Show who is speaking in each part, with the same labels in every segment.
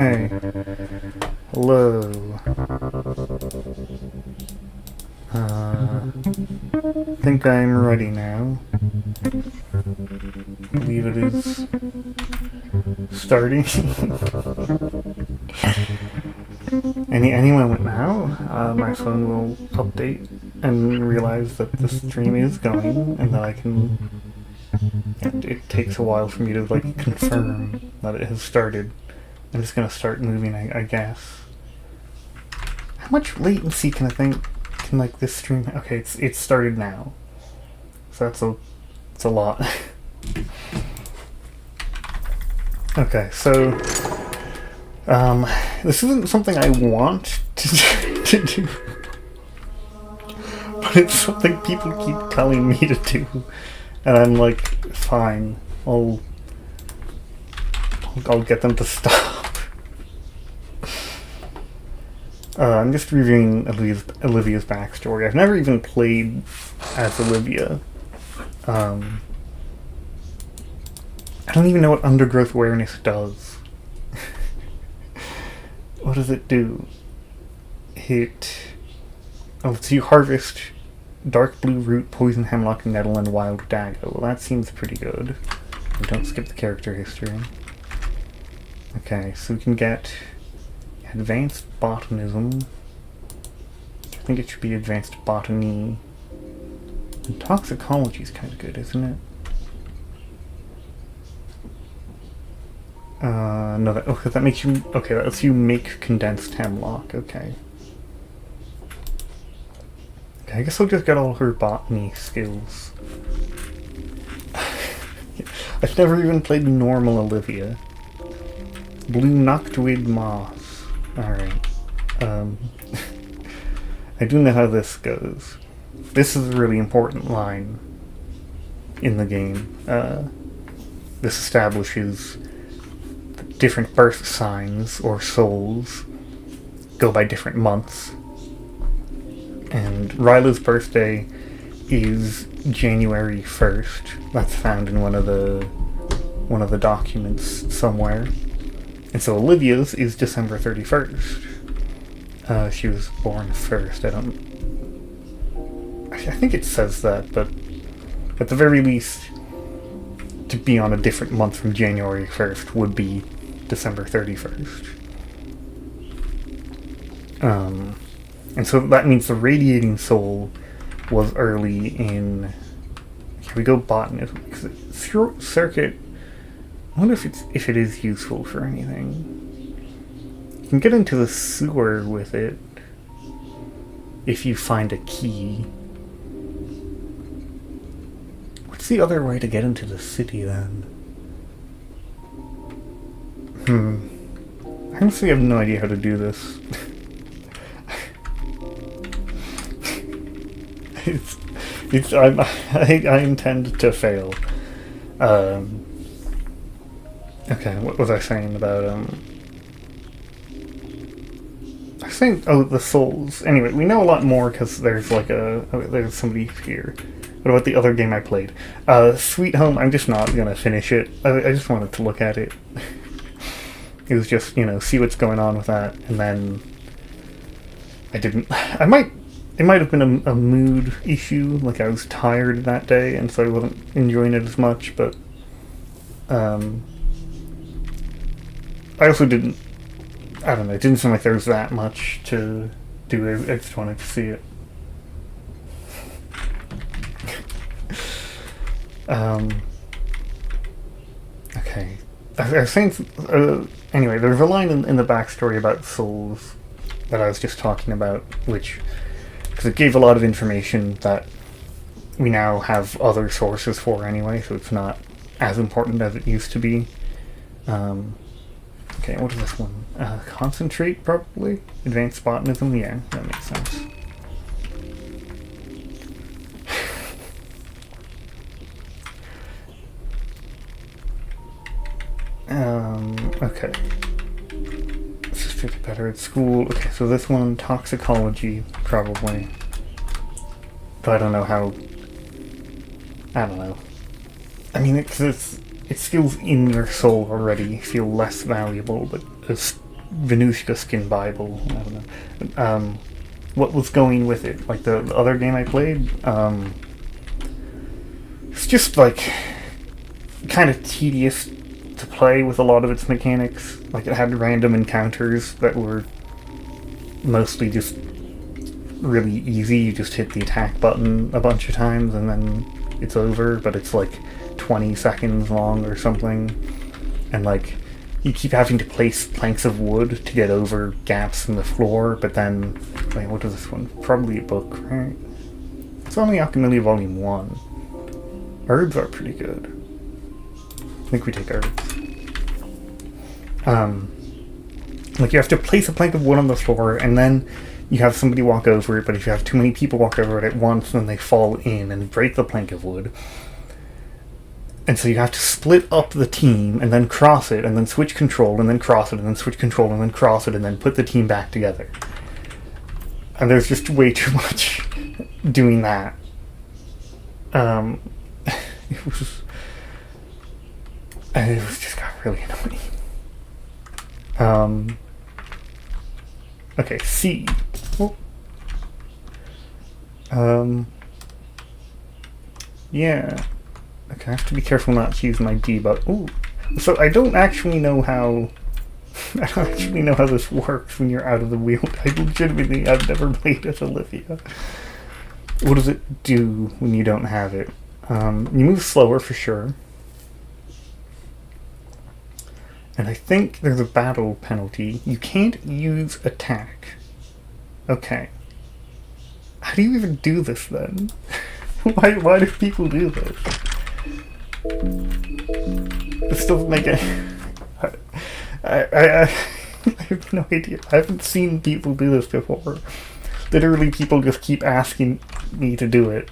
Speaker 1: Hey, hello. I think I'm ready now. I believe it is starting. Any moment now, my phone will update and realize that the stream is going, and that I can. And it takes a while for me to like confirm that it has started. I'm just gonna start moving, I guess. How much latency can I think? Can like this stream? Okay, it's started now, so it's a lot. Okay, so this isn't something I want to do, but it's something people keep telling me to do, and I'm like, fine, I'll get them to stop. I'm just reviewing Olivia's backstory. I've never even played as Olivia. I don't even know what undergrowth awareness does. What does it do? Oh, so you harvest dark blue root, poison hemlock, nettle, and wild dago. Well, that seems pretty good. And don't skip the character history. Okay, so we can get advanced botanism. I think it should be advanced botany. And toxicology is kind of good, isn't it? No, that makes you... Okay, that lets you make condensed hemlock, okay. Okay, I guess I'll just get all her botany skills. I've never even played normal Olivia. Blue Noctweed Moss. Alright. I do know how this goes. This is a really important line in the game. This establishes that different birth signs, or souls, go by different months. And Ryla's birthday is January 1st. That's found in one of the documents somewhere. And so Olivia's is December 31st. She was born first. I think it says that, but at the very least, to be on a different month from January 1st would be December 31st. And so that means the radiating soul was early in... Here we go, botanism. Because circuit... I wonder if it is useful for anything. You can get into the sewer with it if you find a key. What's the other way to get into the city then? I honestly have no idea how to do this. I intend to fail. Okay, what was I saying about, I was saying, oh, the souls. Anyway, we know a lot more because there's like there's somebody here. What about the other game I played? Sweet Home, I'm just not gonna finish it. I just wanted to look at it. It was just, see what's going on with that, and then I didn't, it might have been a mood issue, like I was tired that day, and so I wasn't enjoying it as much, but, I also didn't, I don't know, it didn't seem like there was that much to do. I just wanted to see it. Okay. I was saying, anyway, there's a line in the backstory about souls that I was just talking about, because it gave a lot of information that we now have other sources for anyway, so it's not as important as it used to be. Okay, what is this one? Concentrate, probably? Advanced botanism? Yeah, that makes sense. Okay. Let's just get better at school. Okay, so this one, toxicology, probably. But I don't know how... I don't know. I mean, its skills in your soul already feel less valuable, but as Venushka Skin Bible. I don't know. What was going with it? Like the other game I played, it's just like kind of tedious to play with a lot of its mechanics. Like it had random encounters that were mostly just really easy. You just hit the attack button a bunch of times and then it's over, but it's like 20 seconds long or something. And like you keep having to place planks of wood to get over gaps in the floor, but then, wait, what is this one? Probably a book, right? It's only Alchemy Volume 1. Herbs are pretty good. I think we take herbs. Like you have to place a plank of wood on the floor, and then you have somebody walk over it, but if you have too many people walk over it at once, then they fall in and break the plank of wood. And so you have to split up the team, and then cross it, and then switch control, and then cross it, and then switch control, and then cross it, and then put the team back together. And there's just way too much doing that. It was just got really annoying. Okay, C. Oh. Yeah. Okay, I have to be careful not to use my debug. Ooh. So I don't actually know how... I don't actually know how this works when you're out of the wheel. I've never played as Olivia. What does it do when you don't have it? You move slower for sure. And I think there's a battle penalty. You can't use attack. Okay. How do you even do this then? Why do people do this? This doesn't make it. I have no idea. I haven't seen people do this before. Literally, people just keep asking me to do it.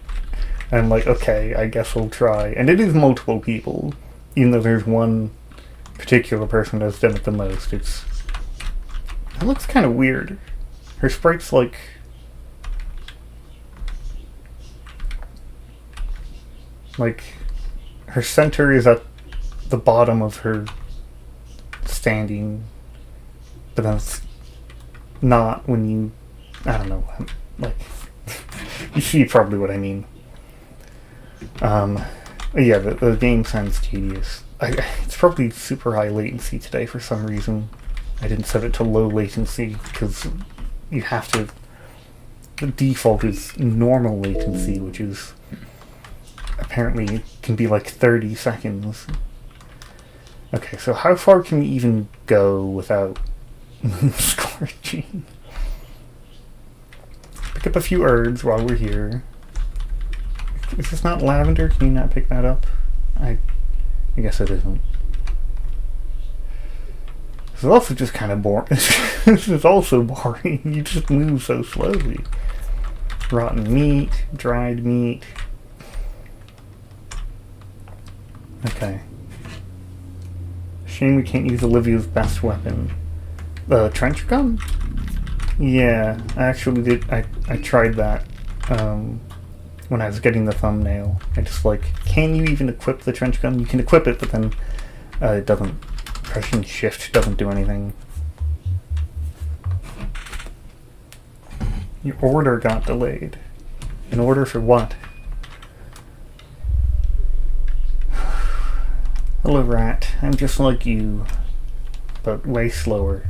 Speaker 1: And I'm like, okay, I guess I'll try. And it is multiple people, even though there's one particular person that's done it the most. It looks kind of weird. Her sprite's like... her center is at the bottom of her standing, but then it's not when you... I don't know. Like, you see probably what I mean. Yeah, the game sounds tedious. It's probably super high latency today for some reason. I didn't set it to low latency because you have to... The default is normal latency, which is... apparently can be like 30 seconds. Okay, so how far can we even go without scorching? Pick up a few herbs while we're here. Is this not lavender? Can you not pick that up? I guess it isn't. This is also just kind of boring. This is also boring. You just move so slowly. Rotten meat, dried meat. Okay. Shame we can't use Olivia's best weapon. The trench gun? Yeah, I actually did. I tried that when I was getting the thumbnail. I just like, can you even equip the trench gun? You can equip it, but then it doesn't. Pressing shift doesn't do anything. Your order got delayed. An order for what? Hello, rat. I'm just like you, but way slower.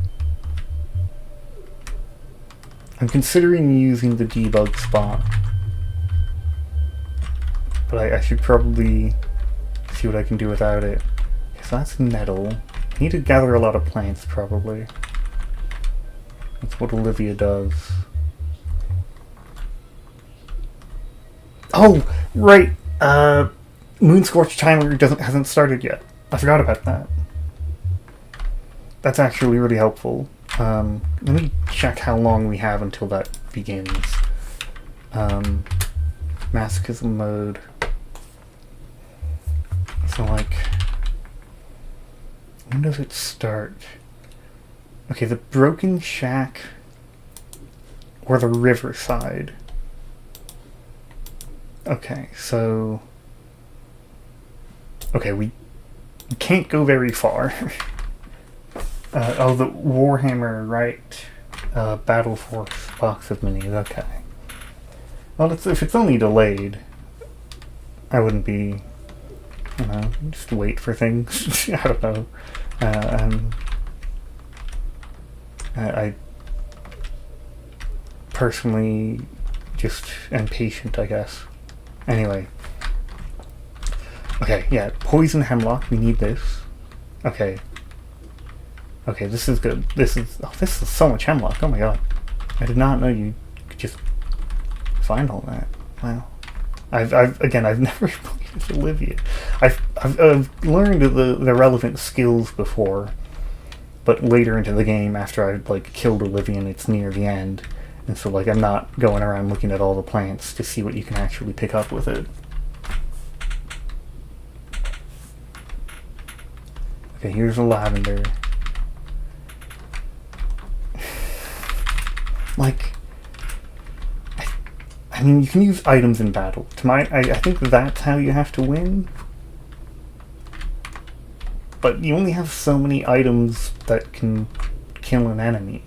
Speaker 1: I'm considering using the debug spot, but I should probably see what I can do without it. Okay, so that's nettle. I need to gather a lot of plants, probably. That's what Olivia does. Oh, right! Moonscorch timer hasn't started yet. I forgot about that. That's actually really helpful. Let me check how long we have until that begins. Masochism mode. So like, when does it start? Okay, the broken shack or the riverside. Okay, so... Okay, we can't go very far. Oh, the Warhammer, right? Battle Force box of minis, okay. Well, if it's only delayed, I wouldn't be, just wait for things. I don't know. I personally just am patient, I guess. Anyway. Okay, yeah, poison hemlock, we need this. Okay. Okay, this is good. This is so much hemlock. Oh my god. I did not know you could just find all that. Wow. I've never played with Olivia. I've learned the relevant skills before, but later into the game after I killed Olivia and it's near the end, and so I'm not going around looking at all the plants to see what you can actually pick up with it. Okay, here's a lavender. I mean, you can use items in battle. I think that's how you have to win. But you only have so many items that can kill an enemy.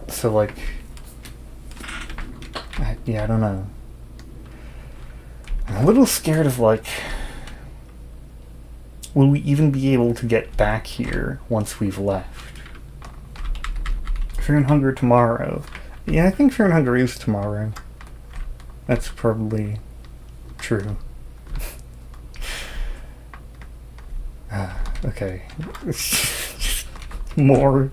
Speaker 1: So, I don't know. I'm a little scared of, will we even be able to get back here once we've left? Fear and Hunger tomorrow. Yeah, I think Fear and Hunger is tomorrow. That's probably true. Okay. More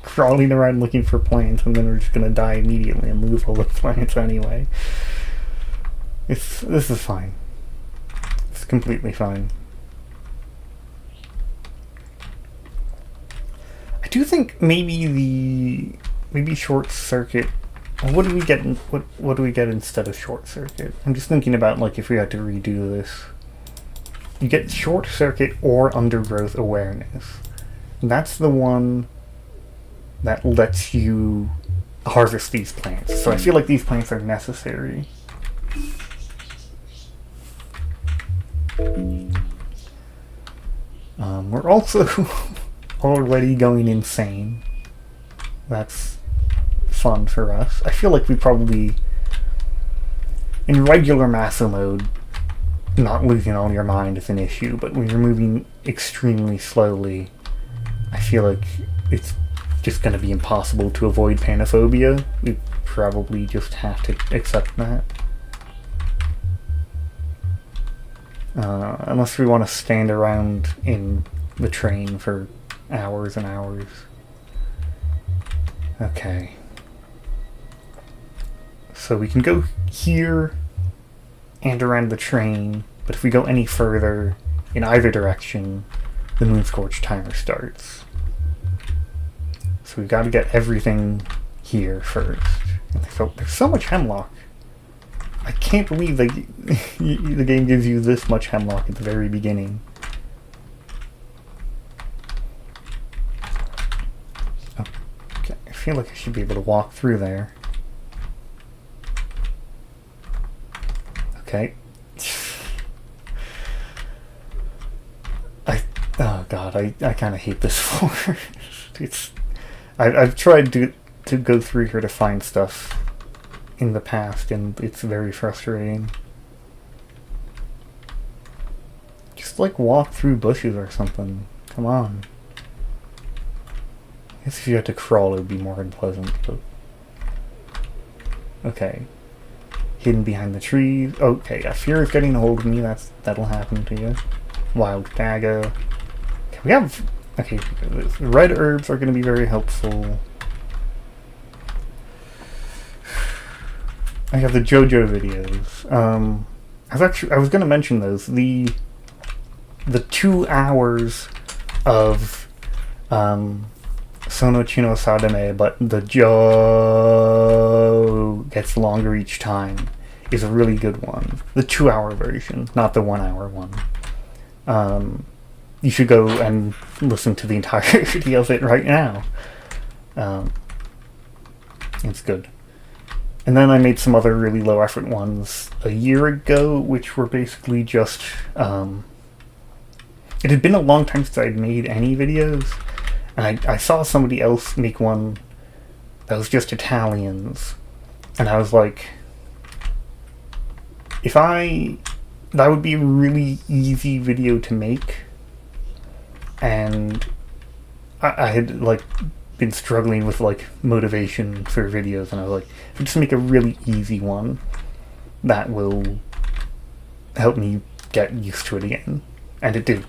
Speaker 1: crawling around looking for plants, and then we're just gonna die immediately and lose all the plants anyway. This is fine. It's completely fine. I do think maybe short circuit. What do we get? What do we get instead of short circuit? I'm just thinking about if we had to redo this. You get short circuit or undergrowth awareness. That's the one that lets you harvest these plants. So I feel like these plants are necessary. We're also already going insane. That's fun for us. I feel like we probably, in regular Maso mode, not losing all your mind is an issue, but when you're moving extremely slowly, I feel like it's just going to be impossible to avoid panophobia. We probably just have to accept that. Unless we want to stand around in the train for hours and hours. Okay. So we can go here and around the train, but if we go any further in either direction, the Moonscorch timer starts. So we've got to get everything here first. There's so much hemlock. I can't believe the game gives you this much hemlock at the very beginning. Okay, I feel like I should be able to walk through there. Okay. Oh god, I kind of hate this forest. I've tried to go through here to find stuff in the past, and it's very frustrating. Just walk through bushes or something. Come on. I guess if you had to crawl, it would be more unpleasant, but... Okay. Hidden behind the trees. Okay, yeah, fear is getting a hold of me. That'll happen to you. Wild dagger. Okay, we have... Okay, red herbs are going to be very helpful. I have the JoJo videos. I was going to mention those. The 2 hours of Sono Chino Sadame, but the Jo gets longer each time, is a really good one. The 2-hour version, not the 1-hour one. You should go and listen to the entirety of it right now. It's good. And then I made some other really low effort ones a year ago, which were basically just it had been a long time since I'd made any videos, and I saw somebody else make one that was just Italians, and I was like, that would be a really easy video to make, and I had like been struggling with like motivation for videos, and I was like, if I just make a really easy one, that will help me get used to it again, and it did.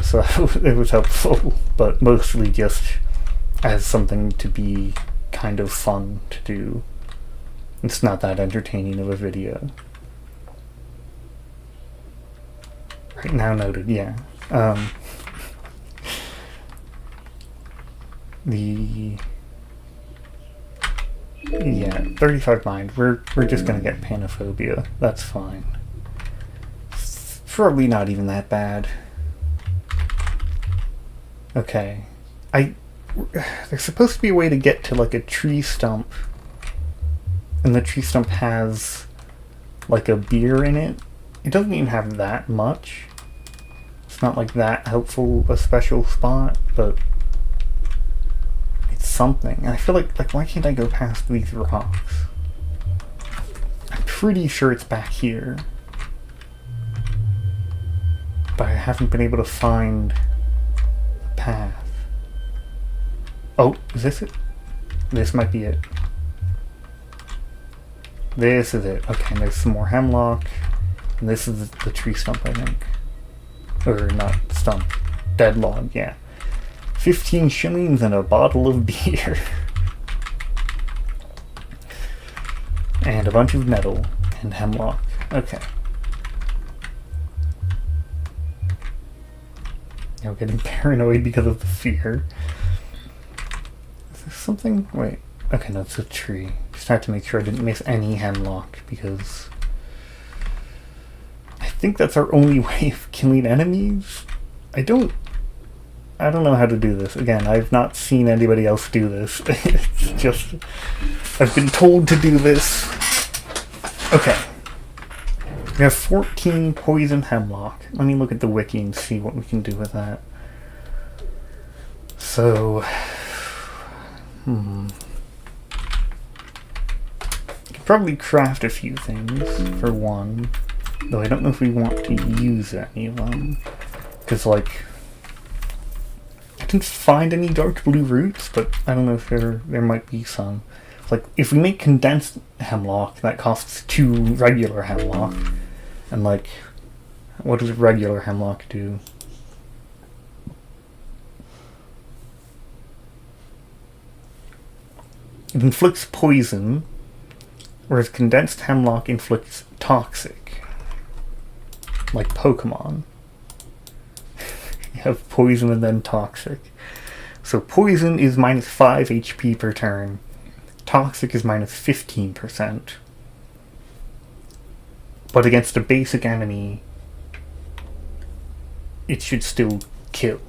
Speaker 1: So it was helpful, but mostly just as something to be kind of fun to do. It's not that entertaining of a video. Right now noted, yeah. Yeah, 35 mind. We're just gonna get panophobia. That's fine. It's probably not even that bad. Okay. There's supposed to be a way to get to like a tree stump, and the tree stump has like a beer in it. It doesn't even have that much. It's not like that helpful a special spot, but it's something. And I feel like why can't I go past these rocks? I'm pretty sure it's back here, but I haven't been able to find a path. Oh, is this it? This might be it. This is it. Okay, and there's some more hemlock. And this is the tree stump, I think. Or not stump. Dead log, yeah. 15 shillings and a bottle of beer. And a bunch of metal and hemlock. Okay. Now getting paranoid because of the fear. Is there something? Wait. Okay, no, it's a tree. Just had to make sure I didn't miss any hemlock, because I think that's our only way of killing enemies. I don't know how to do this. Again, I've not seen anybody else do this. It's just, I've been told to do this. Okay. We have 14 poison hemlock. Let me look at the wiki and see what we can do with that. So, probably craft a few things, for one. Though I don't know if we want to use any of them. Because, like, I didn't find any dark blue roots, but I don't know if there might be some. Like, if we make condensed hemlock, that costs 2 regular hemlock. And, like, what does regular hemlock do? It inflicts poison, whereas condensed hemlock inflicts toxic. Like Pokemon. You have poison and then toxic. So poison is minus 5 HP per turn. Toxic is minus 15%. But against a basic enemy, it should still kill.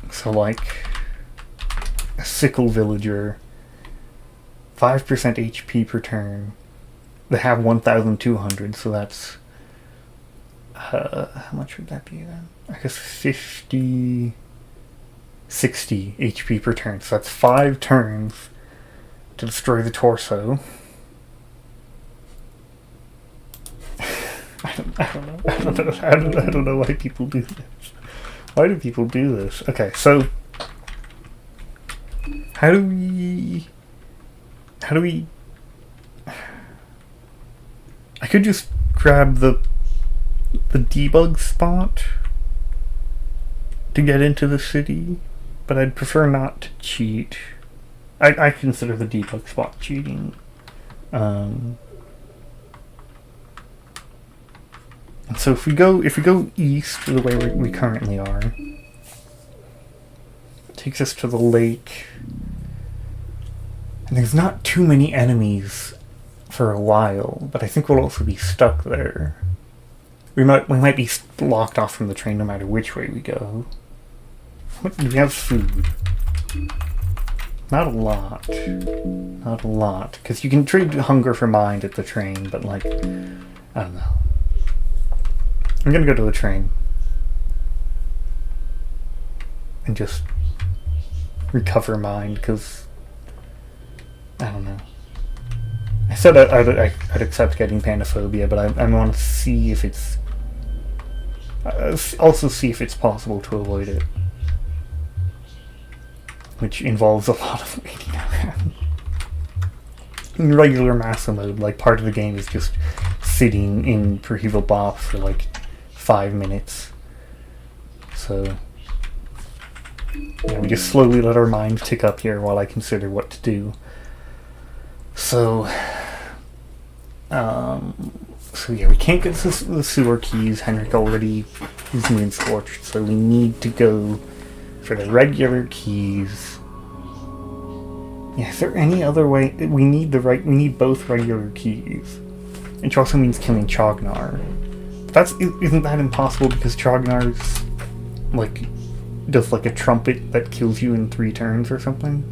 Speaker 1: So like a sickle villager, 5% HP per turn. They have 1,200, so that's how much would that be then? I guess 60 HP per turn. So that's 5 turns to destroy the torso. I don't know why people do this. Why do people do this? Okay, so how do we I could just grab the debug spot to get into the city, but I'd prefer not to cheat. I consider the debug spot cheating. And so if we go east the way we currently are, it takes us to the lake, and there's not too many enemies for a while, but I think we'll also be stuck there. We might be locked off from the train no matter which way we go. Do we have food? Not a lot. Not a lot. Because you can trade hunger for mind at the train, but like, I don't know. I'm gonna go to the train and just recover mind, because I don't know. I said I'd accept getting Panophobia, but I want to see if it's also see if it's possible to avoid it, which involves a lot of waiting around. In regular Maso Mode, like, part of the game is just sitting in Primeval Bop for like 5 minutes. So we just slowly let our minds tick up here while I consider what to do. So yeah, we can't get the sewer keys. Henrik already is moonscorched, so we need to go for the regular keys. Yeah, is there any other way? We need both regular keys, which also means killing Chaugnar. But isn't that impossible, because Chaugnar's like does like a trumpet that kills you in 3 turns or something.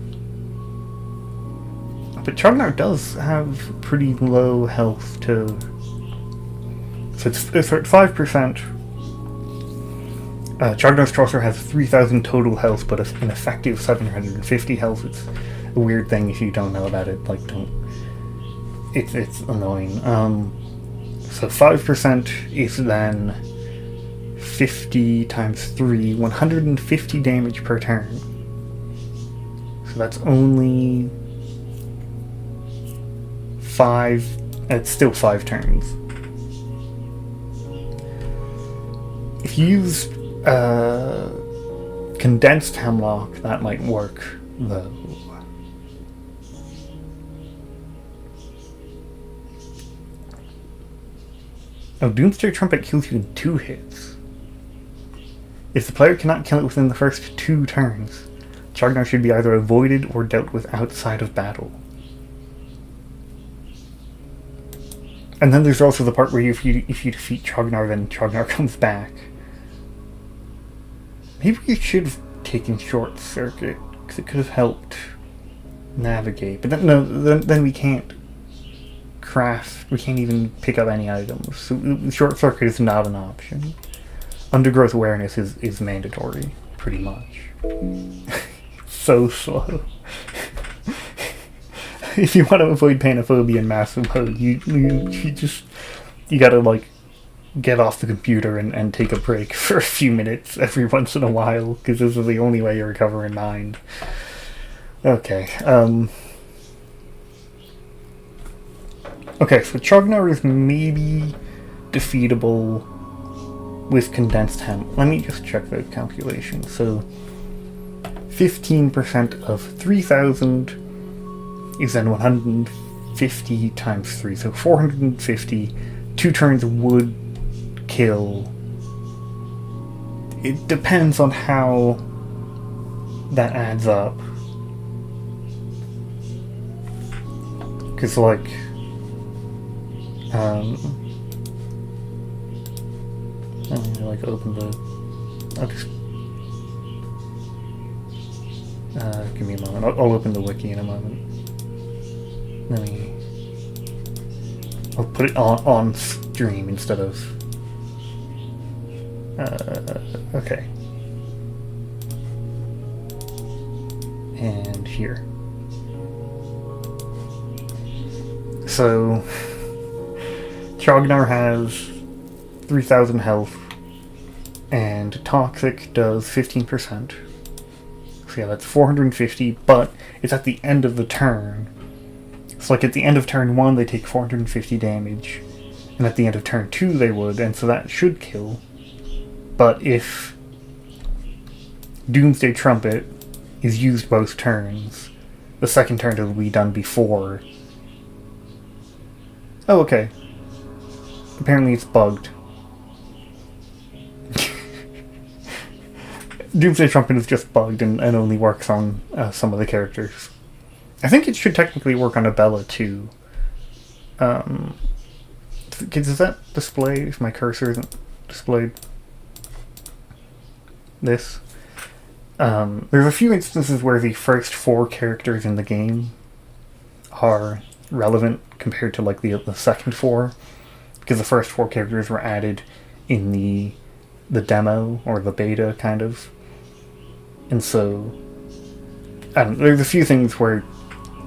Speaker 1: But Chaugnar does have pretty low health too. So it's at 5%. Chaugnar's Chaucer has 3,000 total health, but an effective 750 health. It's a weird thing if you don't know about it. Like, don't. It's annoying. So 5% is then 50 times 3, 150 damage per turn. So that's only 5. It's still 5 turns. If you use condensed hemlock, that might work, though. Oh, Doomsday Trumpet kills you in 2 hits. If the player cannot kill it within the first 2 turns, Chaugnar should be either avoided or dealt with outside of battle. And then there's also the part where if you defeat Chaugnar, then Chaugnar comes back. Maybe we should have taken Short Circuit, because it could have helped navigate. But then we can't craft. We can't even pick up any items. So Short Circuit is not an option. Undergrowth Awareness is mandatory, pretty much. So slow. If you want to avoid Panophobia in Maso Mode, you gotta, like, get off the computer and take a break for a few minutes every once in a while, because this is the only way you recover in mind. Okay, okay, so Chaugnar is maybe defeatable with condensed hem. Let me just check the calculation. So 15% of 3,000 is then 150 times 3, so 450. 2 turns would kill. It depends on how that adds up. Because, like, let me, like, open the... I'll just... give me a moment. I'll open the wiki in a moment. I'll put it on stream instead of... okay. And here. So... Chaugnar has 3,000 health, and Toxic does 15%. So yeah, that's 450, but it's at the end of the turn. So, like, at the end of turn 1, they take 450 damage, and at the end of turn 2 they would, and so that should kill. But if Doomsday Trumpet is used both turns, the second turn will be done before. Oh, okay. Apparently it's bugged. Doomsday Trumpet is just bugged and only works on some of the characters. I think it should technically work on Abella too. Does that display if my cursor isn't displayed? This? There's a few instances where the first 4 characters in the game are relevant compared to, like, the second 4, because the first 4 characters were added in the demo, or the beta, kind of. And so, there's a few things where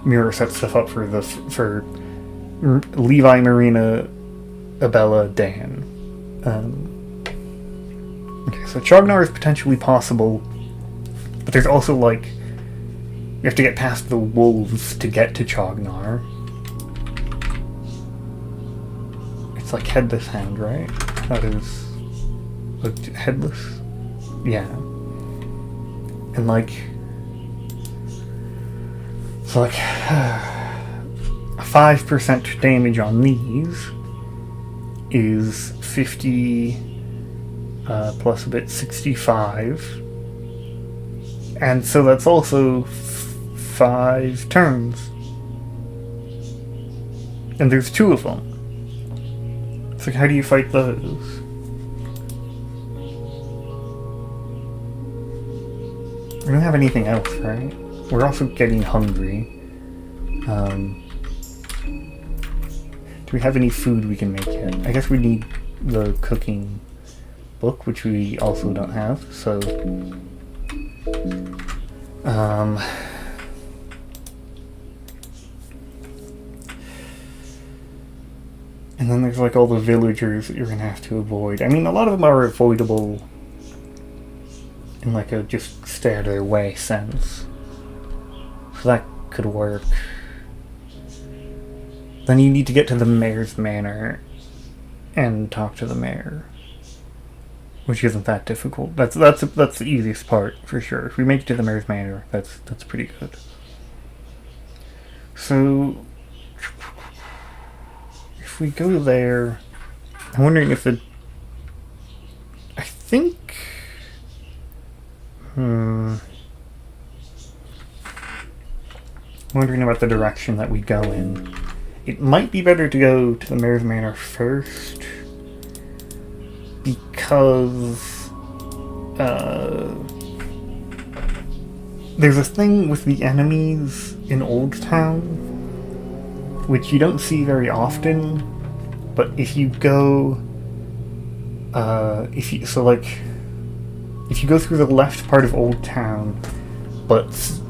Speaker 1: Mirror sets stuff up for Levi, Marina, Abella, Dan. Okay, so Chaugnar is potentially possible, but there's also, like, you have to get past the wolves to get to Chaugnar. It's like Headless Hand, right? That is... like, Headless? Yeah. And, like... so, like... 5% damage on these is 50... plus a bit, 65. And so that's also 5 turns. And there's 2 of them. So how do you fight those? We don't have anything else, right? We're also getting hungry. Do we have any food we can make yet? I guess we need the cooking book, which we also don't have, so... and then there's like all the villagers that you're gonna have to avoid. I mean, a lot of them are avoidable in like a just stay out of their way sense. So that could work. Then you need to get to the mayor's manor and talk to the mayor, which isn't that difficult. That's the easiest part for sure. If we make it to the mayor's manor, that's pretty good. So if we go there, I'm wondering if the... I think... I'm wondering about the direction that we go in. It might be better to go to the mayor's manor first, because there's a thing with the enemies in Old Town, which you don't see very often, but if you go, if you go through the left part of Old Town, but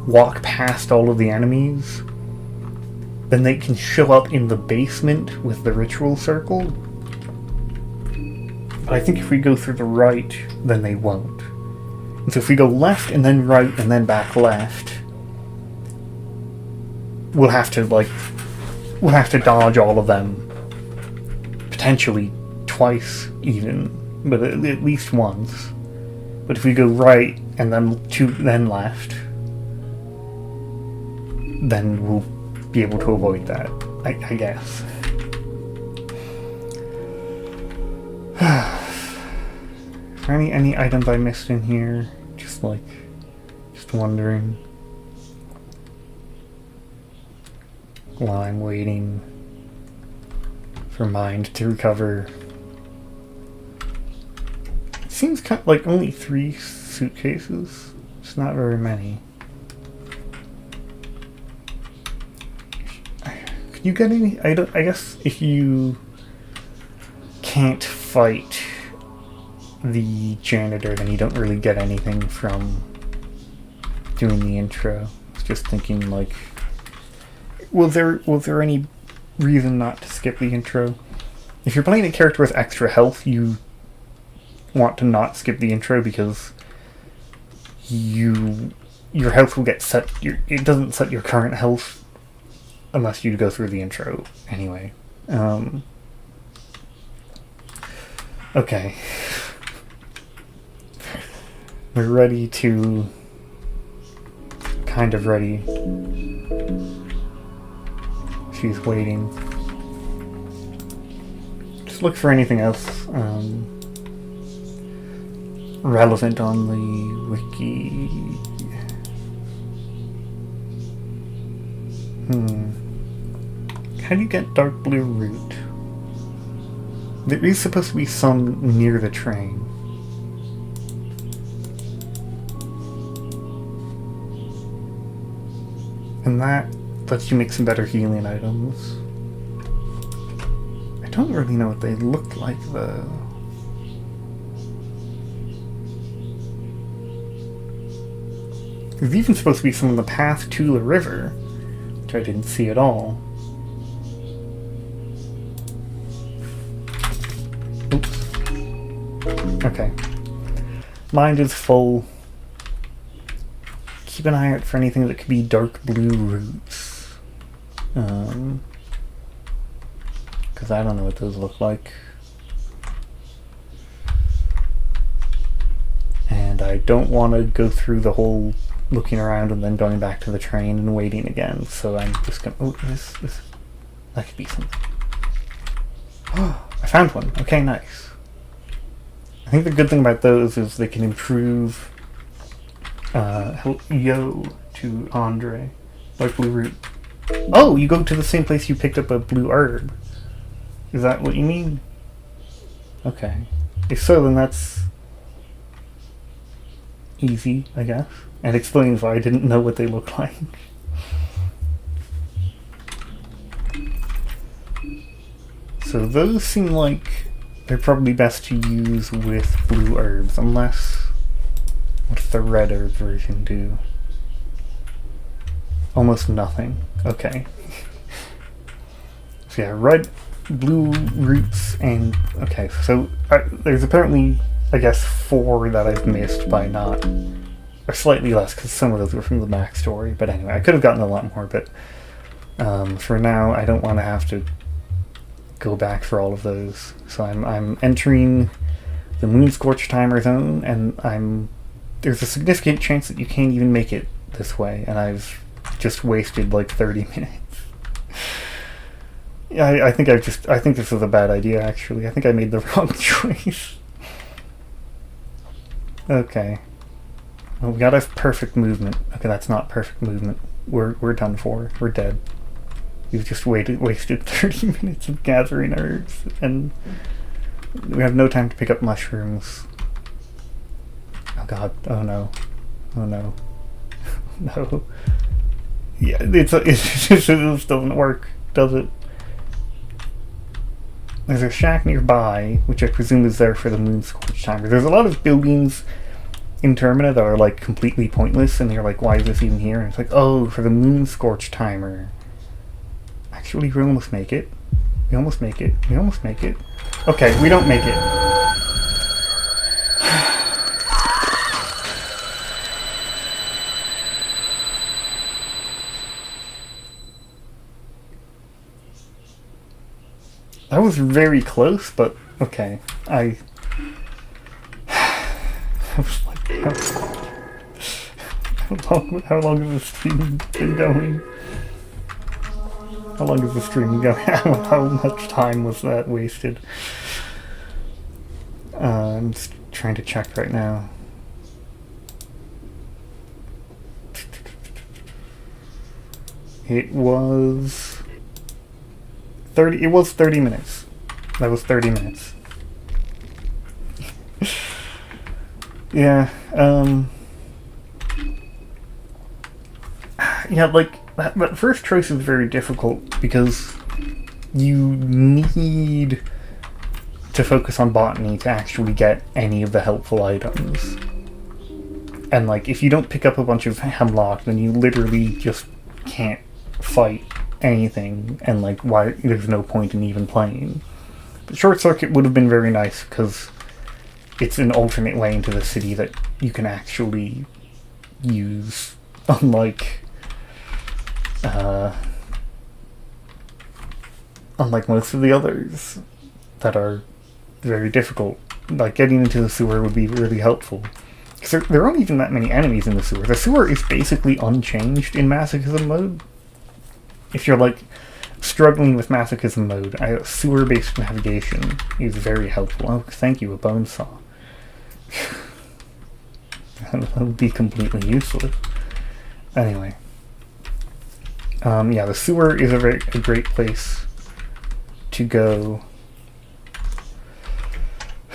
Speaker 1: walk past all of the enemies, then they can show up in the basement with the ritual circle. But I think if we go through the right, then they won't. And so if we go left and then right and then back left, we'll have to dodge all of them. Potentially twice even, but at least once. But if we go right and then left, then we'll be able to avoid that, I guess. Is there any items I missed in here? Just wondering. While I'm waiting for mind to recover. It seems kind of like only 3 suitcases. It's not very many. Could you get any? I guess if you can't fight the janitor, then you don't really get anything from doing the intro. I was just thinking, like, was there any reason not to skip the intro? If you're playing a character with extra health, you want to not skip the intro because your health will get set. It doesn't set your current health unless you go through the intro anyway. Okay. We're ready to... kind of ready. She's waiting. Just look for anything else relevant on the wiki. How do you get dark blue root? There is supposed to be some near the train. And that lets you make some better healing items. I don't really know what they look like though. There's even supposed to be some on the path to the river, which I didn't see at all. Oops. Okay. Mind is full. Keep an eye out for anything that could be dark blue roots. Because I don't know what those look like. And I don't want to go through the whole looking around and then going back to the train and waiting again. So I'm just gonna... Oh, this... That could be something. Oh, I found one. Okay, nice. I think the good thing about those is they can improve yo to Andre. Like blue root. Oh, you go to the same place you picked up a blue herb. Is that what you mean? Okay. If so, then that's easy, I guess. And explains why I didn't know what they look like. So those seem like they're probably best to use with blue herbs, unless... What's the red herb version do? Almost nothing. Okay. So yeah, red, blue roots, and... Okay, so there's apparently, I guess, 4 that I've missed by not... Or slightly less, because some of those were from the backstory. But anyway, I could have gotten a lot more, but for now, I don't want to have to go back for all of those. So I'm entering the Moonscorch timer zone, and there's a significant chance that you can't even make it this way, and I've just wasted like 30 minutes. Yeah, I think this is a bad idea, actually. I think I made the wrong choice. Okay. Well, we gotta have perfect movement. Okay, that's not perfect movement. We're done for. We're dead. You've just wasted 30 minutes of gathering herbs, and we have no time to pick up mushrooms. Oh god, oh no. Oh no. No. Yeah, this doesn't work, does it? There's a shack nearby, which I presume is there for the Moonscorch timer. There's a lot of buildings in Termina that are like completely pointless, and you're like, why is this even here? And it's like, oh, for the Moonscorch timer. Actually, we almost make it. We almost make it. We almost make it. Okay, we don't make it. That was very close, but okay. I was like, how long has this stream been going? How long has the stream been going? How much time was that wasted? I'm just trying to check right now. It was 30. It was 30 minutes. That was 30 minutes. Yeah. Yeah, like that first choice is very difficult because you need to focus on botany to actually get any of the helpful items. And like, if you don't pick up a bunch of hemlock, then you literally just can't fight anything, and like, why there's no point in even playing. But Short Circuit would have been very nice because it's an alternate way into the city that you can actually use, unlike most of the others that are very difficult. Like, getting into the sewer would be really helpful. Because there aren't even that many enemies in the sewer. The sewer is basically unchanged in masochism mode. If you're, like, struggling with masochism mode, sewer-based navigation is very helpful. Oh, thank you, a bone saw. That would be completely useless. Anyway. Yeah, the sewer is a great place to go.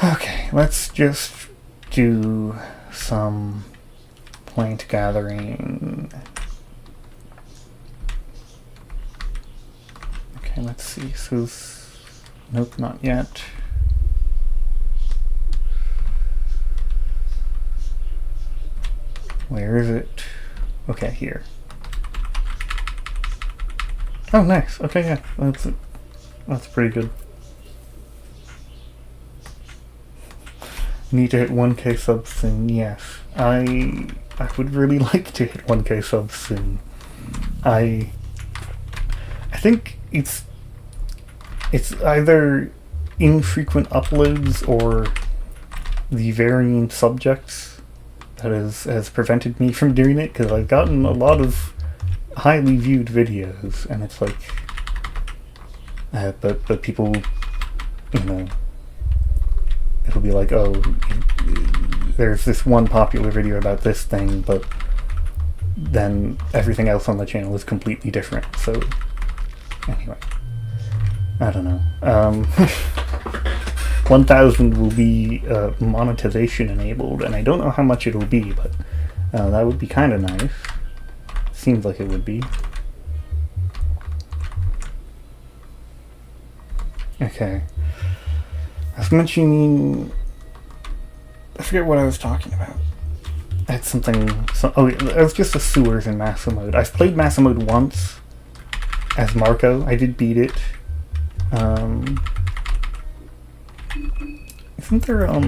Speaker 1: Okay, let's just do some plant gathering. Okay, let's see. So, nope, not yet. Where is it? Okay, here. Oh, nice. Okay, yeah, that's pretty good. Need to hit 1k subs soon. Yes, I would really like to hit 1k subs soon. I think it's either infrequent uploads or the varying subjects that has prevented me from doing it, because I've gotten a lot of highly viewed videos, and it's like, but people, you know, it'll be like, oh, there's this one popular video about this thing, but then everything else on the channel is completely different. So anyway, I don't know. 1000 will be monetization enabled, and I don't know how much it'll be, but that would be kind of nice. Seems like it would be. Okay. I was mentioning... I forget what I was talking about. I had something... oh, it was just the sewers in Maso Mode. I've played Maso Mode once as Marco. I did beat it. Isn't there, I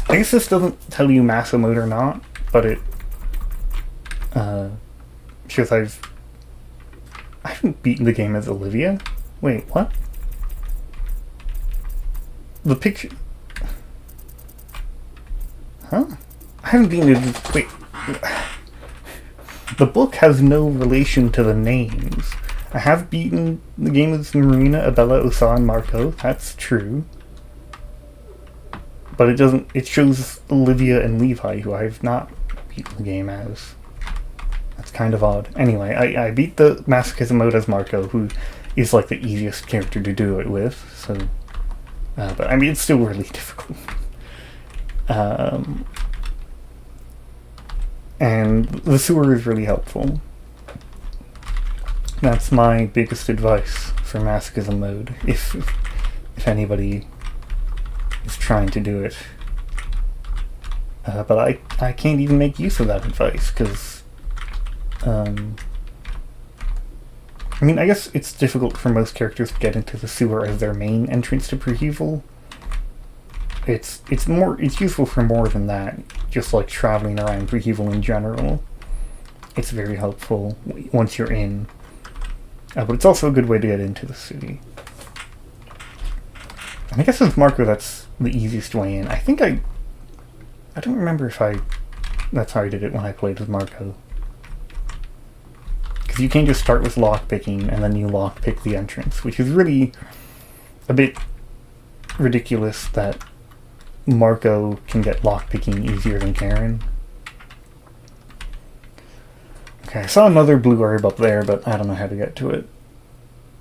Speaker 1: guess this doesn't tell you Maso Mode or not, but it, shows I haven't beaten the game as Olivia. Wait, what? The picture... Huh? I haven't beaten it... Wait. The book has no relation to the names. I have beaten the game as Marina, Abella, Osa, and Marco. That's true. But it doesn't... It shows Olivia and Levi, who I've not beaten the game as. That's kind of odd. Anyway, I beat the masochism mode as Marco, who is like the easiest character to do it with, so... but I mean, it's still really difficult. And the sewer is really helpful. That's my biggest advice for masochism mode, if anybody is trying to do it. But I can't even make use of that advice, because I mean, I guess it's difficult for most characters to get into the sewer as their main entrance to Preheval. It's useful for more than that, just like traveling around Preheval in general. It's very helpful once you're in. But it's also a good way to get into the city. And I guess with Marco that's the easiest way in. I think I don't remember if that's how I did it when I played with Marco. Because you can just start with lockpicking and then you lockpick the entrance, which is really a bit ridiculous that Marco can get lockpicking easier than Karen. Okay, I saw another blue herb up there, but I don't know how to get to it.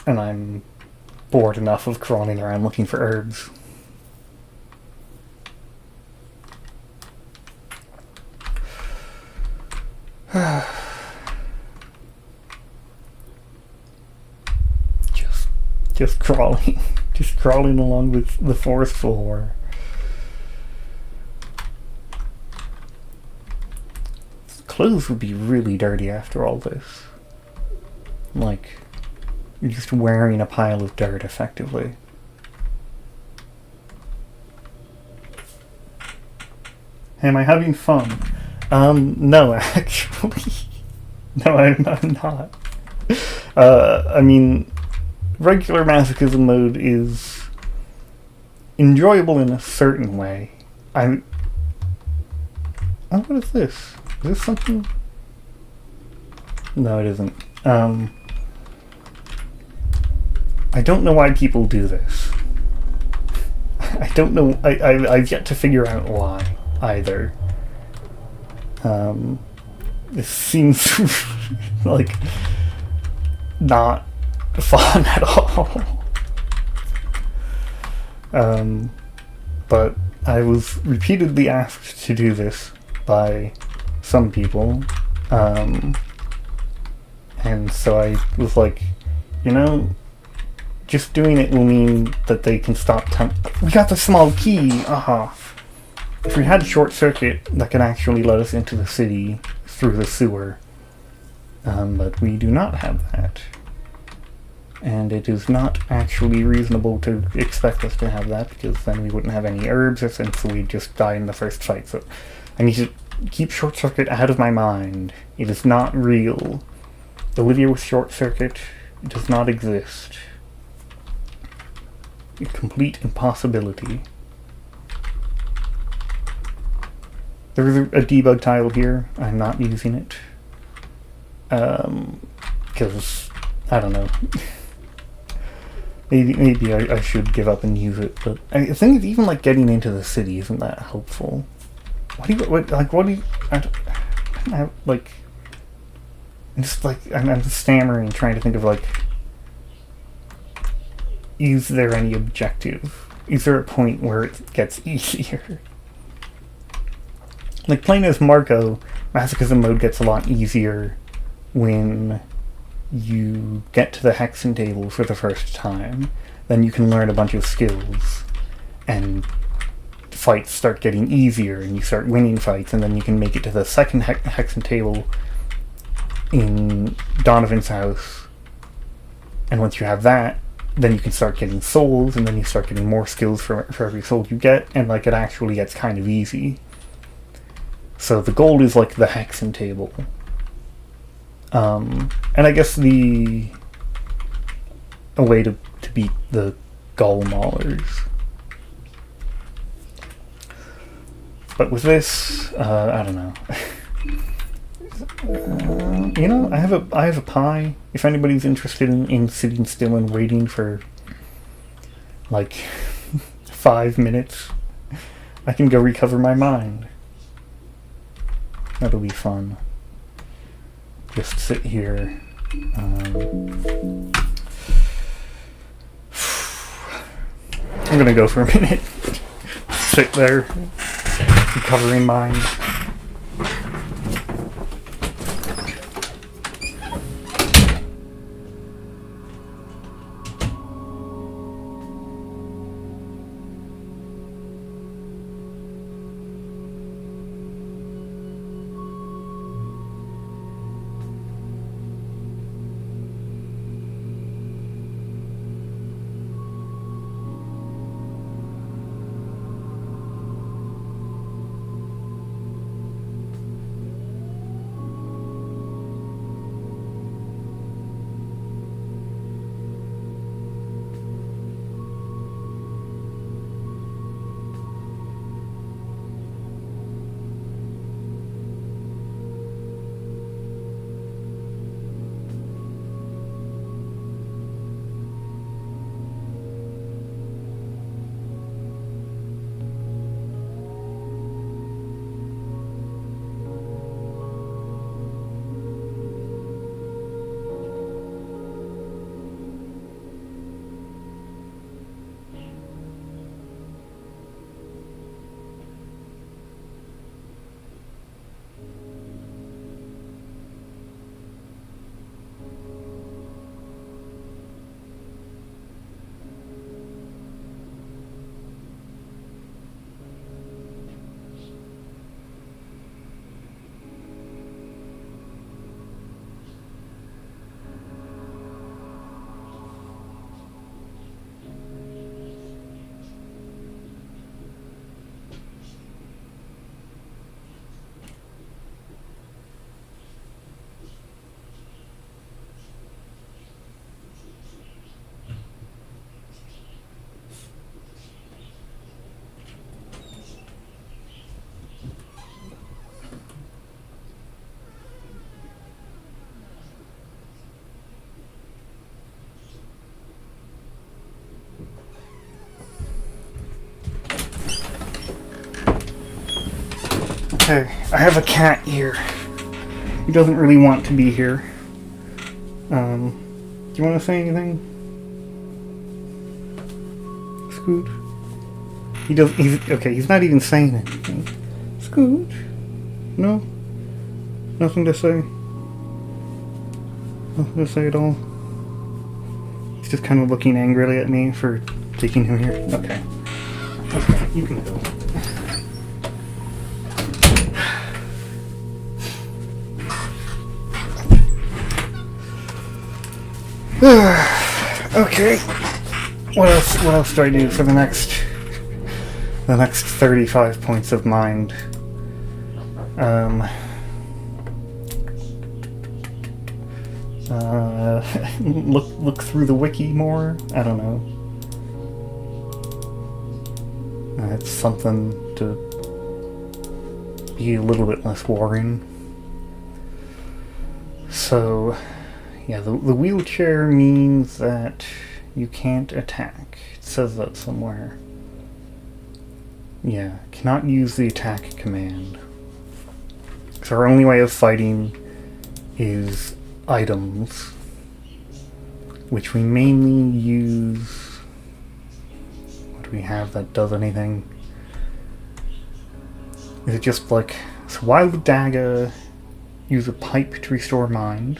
Speaker 1: And I'm bored enough of crawling around looking for herbs. Just crawling. Just crawling along with the forest floor. Clothes would be really dirty after all this. Like, you're just wearing a pile of dirt, effectively. Am I having fun? No, actually. No, I'm not. I mean, regular masochism mode is enjoyable in a certain way. Oh, what is this? Is this something? No, it isn't. I don't know why people do this. I don't know. I've yet to figure out why either. This seems like not fun at all. But I was repeatedly asked to do this by some people, and so I was like, you know, just doing it will mean that they can stop we got the small key! Aha! If we had a short circuit that could actually let us into the city through the sewer. But we do not have that. And it is not actually reasonable to expect us to have that, because then we wouldn't have any herbs, and so we'd just die in the first fight. So I need to keep Short Circuit out of my mind. It is not real. Olivia with Short Circuit does not exist. A complete impossibility. There is a debug tile here. I'm not using it. Because, I don't know. maybe I should give up and use it, but I think even like getting into the city isn't that helpful. I'm just stammering, trying to think of like, is there any objective? Is there a point where it gets easier? Like playing as Marco, masochism mode gets a lot easier when you get to the hexen table for the first time. Then you can learn a bunch of skills, and fights start getting easier, and you start winning fights, and then you can make it to the second hexen table in Donovan's house. And once you have that, then you can start getting souls, and then you start getting more skills for every soul you get, and like it actually gets kind of easy. So the goal is like the hexen table. And I guess a way to beat the gall maulers. But with this, I don't know. I have a pie. If anybody's interested in sitting still and waiting for like 5 minutes, I can go recover my mind. That'll be fun. Just sit here. I'm gonna go for a minute. Sit there, recovering mind. Okay, I have a cat here. He doesn't really want to be here. Do you want to say anything? Scoot? He's not even saying anything. Scoot? No? Nothing to say? Nothing to say at all? He's just kind of looking angrily at me for taking him here. Okay. Okay, you can go. Okay. What else do I do for the next 35 points of mind? Look through the wiki more? I don't know. It's something to be a little bit less boring. So, yeah, the wheelchair means that you can't attack. It says that somewhere. Yeah, cannot use the attack command. So our only way of fighting is items, which we mainly use... What do we have that does anything? Is it just like... So why would Dagger use a pipe to restore mind?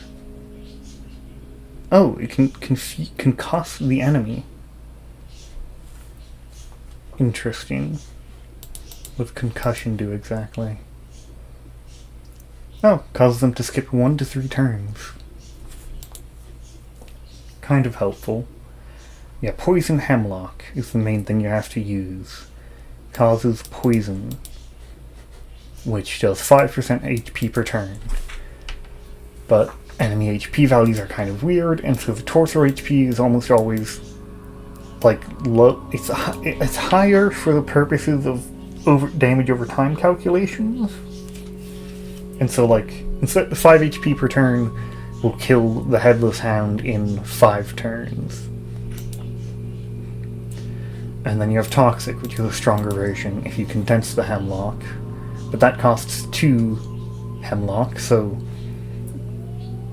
Speaker 1: Oh, it can concuss the enemy. Interesting. What does concussion do exactly? Oh, causes them to skip 1 to 3 turns. Kind of helpful. Yeah, poison hemlock is the main thing you have to use. Causes poison, which does 5% HP per turn. But enemy HP values are kind of weird, and so the torso HP is almost always like low. It's higher for the purposes of damage over time calculations, and so like instead of 5 HP per turn will kill the headless hound in 5 turns. And then you have toxic, which is a stronger version if you condense the hemlock, but that costs 2 hemlock, so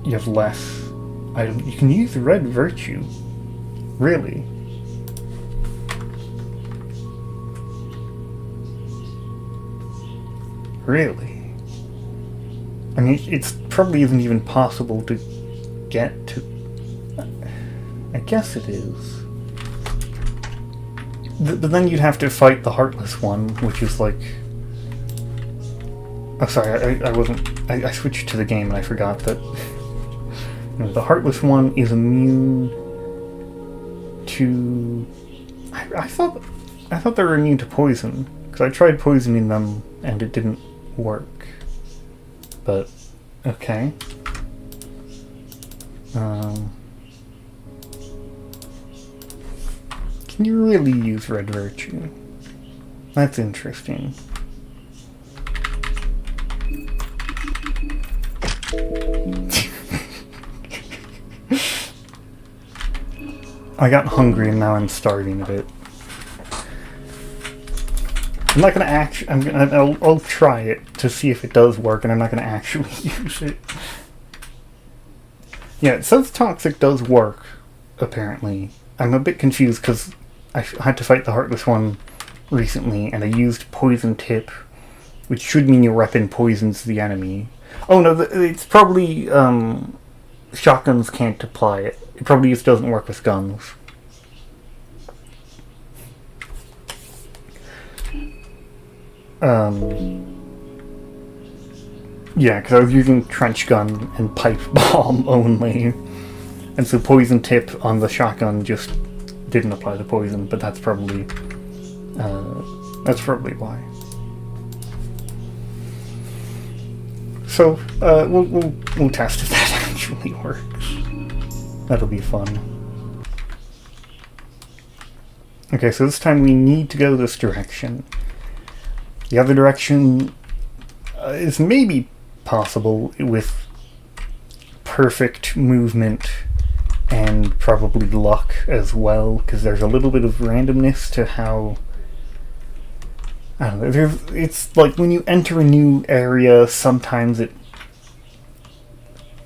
Speaker 1: you have less items. You can use red virtue. Really? Really? I mean, it's probably isn't even possible to get to... I guess it is. But then you'd have to fight the Heartless one, which is like... Oh, sorry, I switched to the game and I forgot that... The Heartless one is immune to... I thought they were immune to poison, because I tried poisoning them and it didn't work. But, okay. Can you really use red virtue? That's interesting. I got hungry and now I'm starving a bit. I'm not gonna I'll try it to see if it does work, and I'm not gonna actually use it. Yeah, it says toxic does work, apparently. I'm a bit confused because I had to fight the Heartless one recently, and I used poison tip, which should mean your weapon poisons the enemy. Oh no, it's probably shotguns can't apply it. It probably just doesn't work with guns. Yeah, because I was using trench gun and pipe bomb only, and so poison tip on the shotgun just didn't apply the poison. But that's probably why. So we'll test if that actually works. That'll be fun. Okay, so this time we need to go this direction. The other direction is maybe possible with perfect movement and probably luck as well, because there's a little bit of randomness to how... I don't know, it's like when you enter a new area, sometimes it...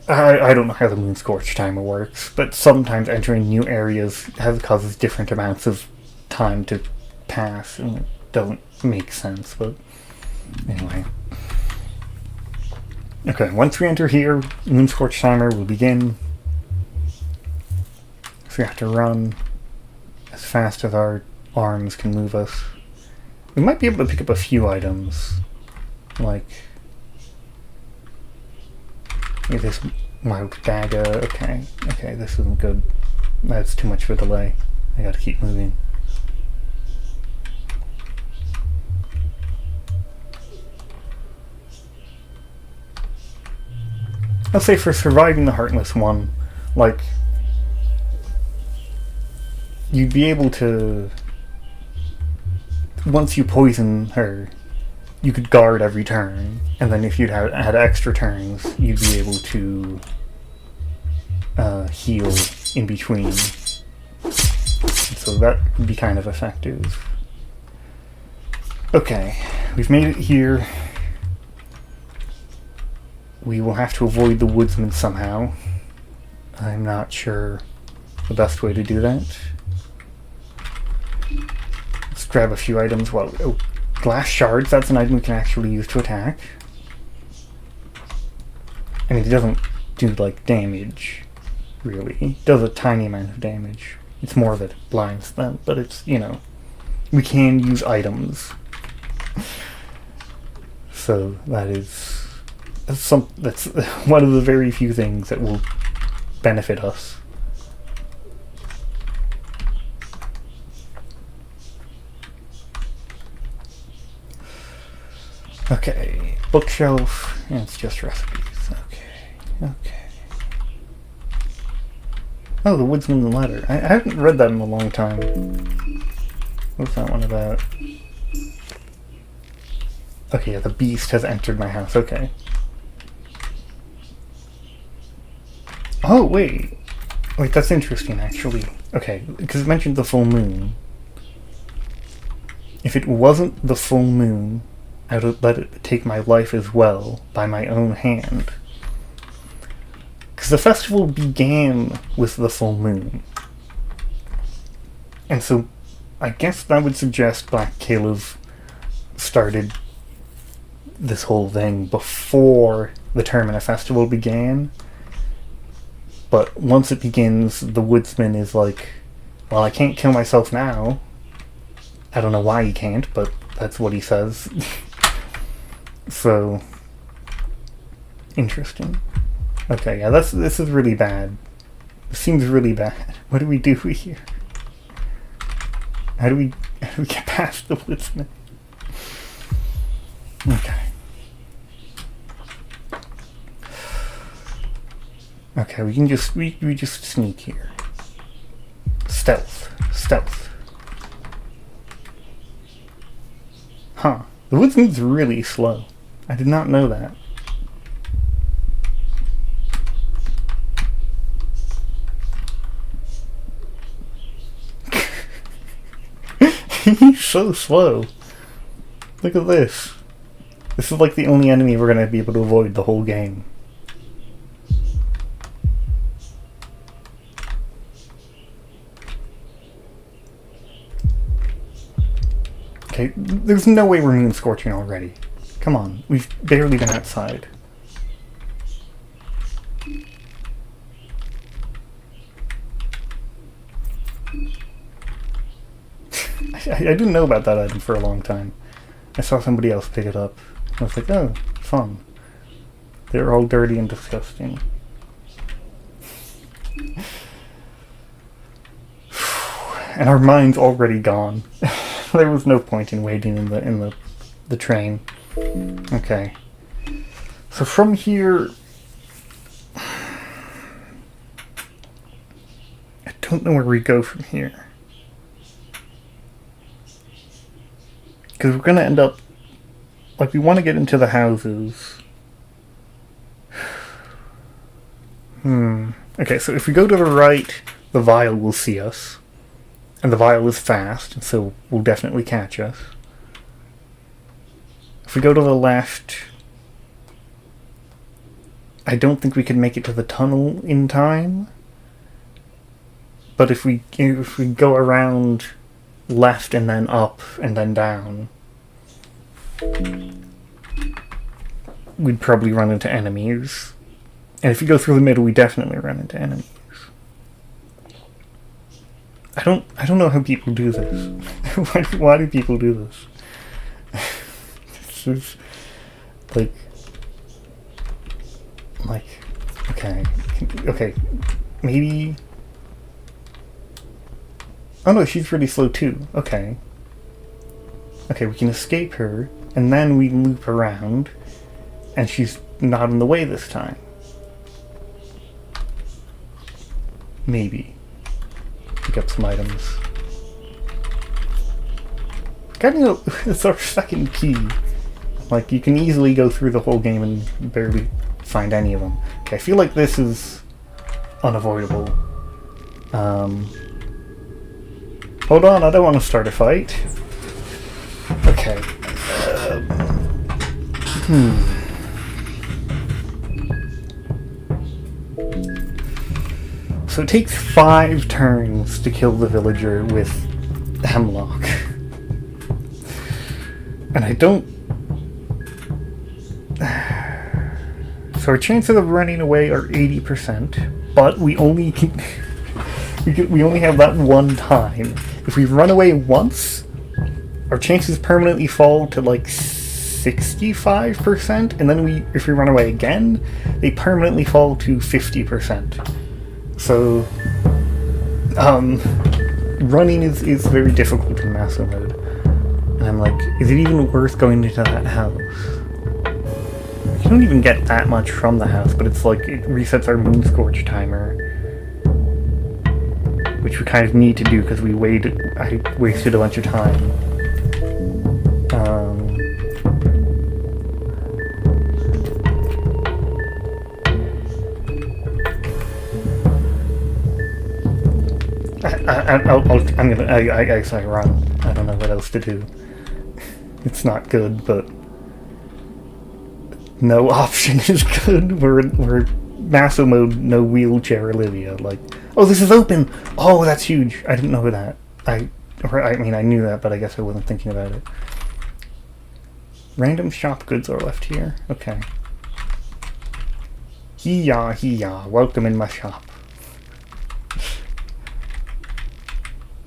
Speaker 1: I don't know how the Moon Scorch timer works, but sometimes entering new areas causes different amounts of time to pass, and it doesn't make sense, but anyway. Okay, once we enter here, Moon Scorch timer will begin. So we have to run as fast as our arms can move us. We might be able to pick up a few items, like this Wild dagger. Okay, this isn't good. That's too much of a delay. I gotta keep moving. I'll say for surviving the Heartless one, like, you'd be able to, once you poison her, you could guard every turn, and then if you'd had extra turns, you'd be able to heal in between. So that would be kind of effective. Okay, we've made it here. We will have to avoid the woodsman somehow. I'm not sure the best way to do that. Let's grab a few items. Well, oh, glass shards, that's an item we can actually use to attack. I mean, it doesn't do, like, damage, really. It does a tiny amount of damage. It's more of it blinds them, but it's, you know, we can use items. So that is... that's one of the very few things that will benefit us. Okay, bookshelf, and it's just recipes. Okay. Oh, the Woodsman and the Ladder. I haven't read that in a long time. What's that one about? Okay, yeah, the beast has entered my house. Okay. Oh, wait, that's interesting, actually. Okay, because it mentioned the full moon. If it wasn't the full moon, I would let it take my life as well, by my own hand. Because the festival began with the full moon. And so, I guess that would suggest Black Caleb started this whole thing before the Termina festival began. But once it begins, the woodsman is like, well, I can't kill myself now. I don't know why he can't, but that's what he says. So, interesting. Okay, yeah, this is really bad. This seems really bad. What do we do here? How do we get past the woodsman? Okay. Okay, we can just we just sneak here. Stealth. Huh. The woodsman's really slow. I did not know that. He's so slow. Look at this. This is like the only enemy we're gonna be able to avoid the whole game. Okay, there's no way we're moon scorching already. Come on, we've barely been outside. I didn't know about that item for a long time. I saw somebody else pick it up. I was like, oh, fun. They're all dirty and disgusting. And our mind's already gone. There was no point in waiting in the train. Okay. So from here, I don't know where we go from here. Because we're going to end up, like, we want to get into the houses. Okay, so if we go to the right, the vial will see us. And the vial is fast, so will definitely catch us. If we go to the left, I don't think we can make it to the tunnel in time. But if we go around left and then up and then down, we'd probably run into enemies. And if you go through the middle, we definitely run into enemies. I don't know how people do this. Why do people do this? This is like, okay, Okay. Okay. Maybe... Oh no, she's really slow too. Okay. Okay, we can escape her, and then we loop around, and she's not in the way this time. Maybe. Pick up some items. God, you know, it's our second key. Like, you can easily go through the whole game and barely find any of them. Okay, I feel like this is unavoidable. Hold on, I don't want to start a fight. Okay. So it takes 5 turns to kill the villager with Hemlock. And I don't... So our chances of running away are 80%, but we only can... we only have that one time. If we run away once, our chances permanently fall to like 65%, and then if we run away again, they permanently fall to 50%. So, running is very difficult in Maso Mode. And I'm like, is it even worth going into that house? You don't even get that much from the house, but it's like, it resets our Moon Scorch timer. Which we kind of need to do because I wasted a bunch of time. I guess I run. I don't know what else to do. It's not good, but no option is good. We're Maso Mode, no wheelchair Olivia. Like, oh, this is open! Oh, that's huge! I didn't know that. I mean, I knew that, but I guess I wasn't thinking about it. Random shop goods are left here. Okay. Hee-yah, welcome in my shop.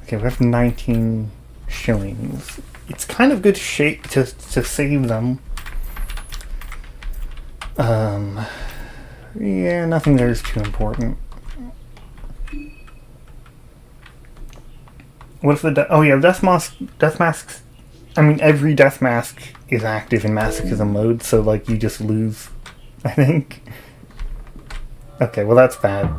Speaker 1: Okay, we have 19 shillings. It's kind of good shape to save them. Yeah, nothing there is too important. What if the oh yeah, death masks. I mean, every death mask is active in masochism mode, so like you just lose, I think. Okay, well that's bad.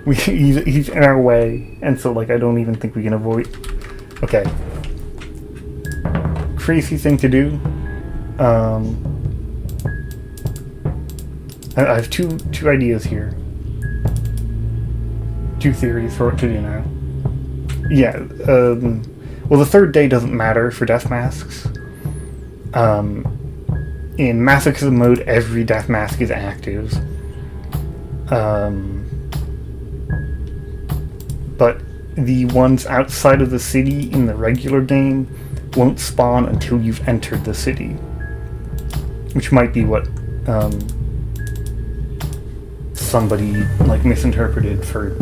Speaker 1: He's in our way, and so like I don't even think we can avoid. Okay. Crazy thing to do. I have two ideas here. 2 theories for what to do now. Yeah, well the third day doesn't matter for death masks. In masochism mode, every death mask is active. But the ones outside of the city in the regular game won't spawn until you've entered the city. Which might be what, somebody, like, misinterpreted for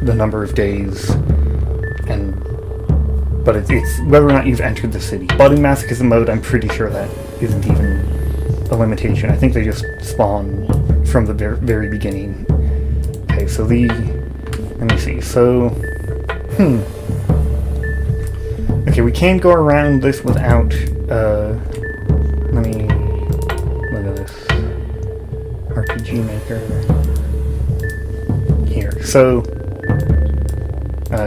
Speaker 1: the number of days. But it's whether or not you've entered the city. But in masochism mode, I'm pretty sure that isn't even a limitation. I think they just spawn from the very beginning. Okay, so let me see. So, okay, we can't go around this without, let me look at this. RPG Maker. Here. So,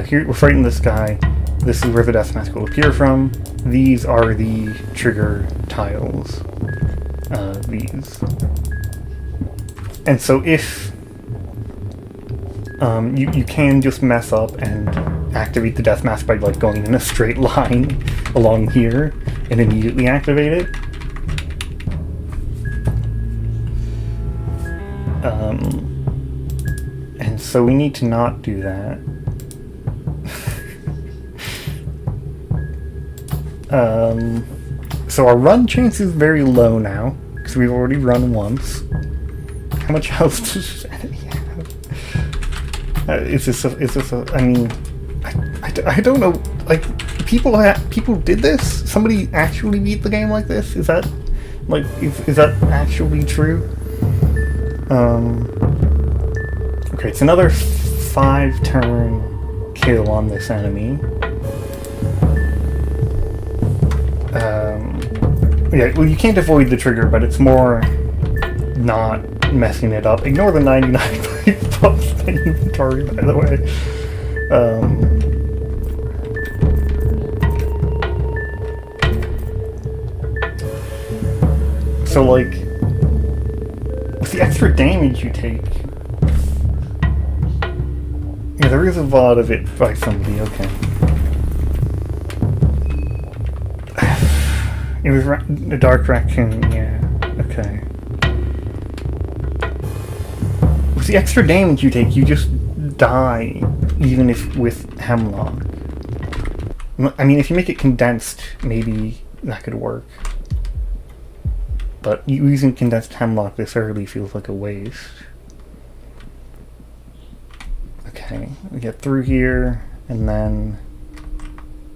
Speaker 1: here we're fighting this guy. This is where the death mask will appear from. These are the trigger tiles. These. And so if you can just mess up and activate the death mask by like going in a straight line along here and immediately activate it. And so we need to not do that. So our run chance is very low now, because we've already run once. How much health does this enemy have? I mean, I don't know, like, people did this? Somebody actually beat the game like this? Is that, like, is that actually true? Okay, it's another 5-turn kill on this enemy. Yeah, well, you can't avoid the trigger, but it's more not messing it up. Ignore the 99 bucks inventory, by the way. So, like, with the extra damage you take, yeah, there is a lot of it by somebody, okay. It was the Dark Raccoon, yeah, okay. With the extra damage you take, you just die, even if with Hemlock. I mean, if you make it condensed, maybe that could work. But using condensed Hemlock this early feels like a waste. Okay, we get through here, and then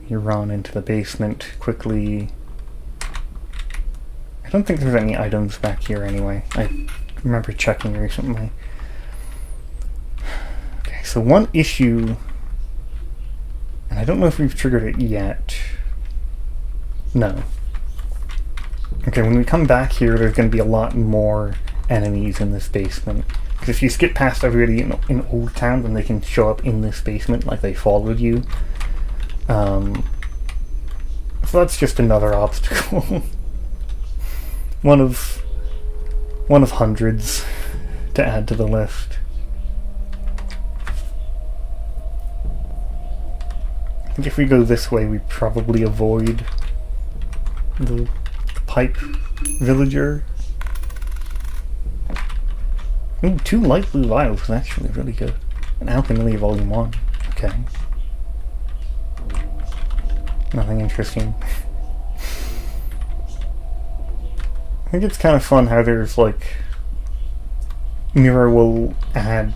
Speaker 1: you run into the basement quickly. I don't think there's any items back here anyway. I remember checking recently. Okay, so one issue, and I don't know if we've triggered it yet. No. Okay, when we come back here, there's going to be a lot more enemies in this basement. Because if you skip past everybody in Old Town, then they can show up in this basement like they followed you. So that's just another obstacle. One of hundreds to add to the list. I think if we go this way, we probably avoid the pipe villager. Ooh, 2 light blue vials is actually really good. An Alchemy Volume 1. Okay. Nothing interesting. I think it's kind of fun how there's like Mirror will add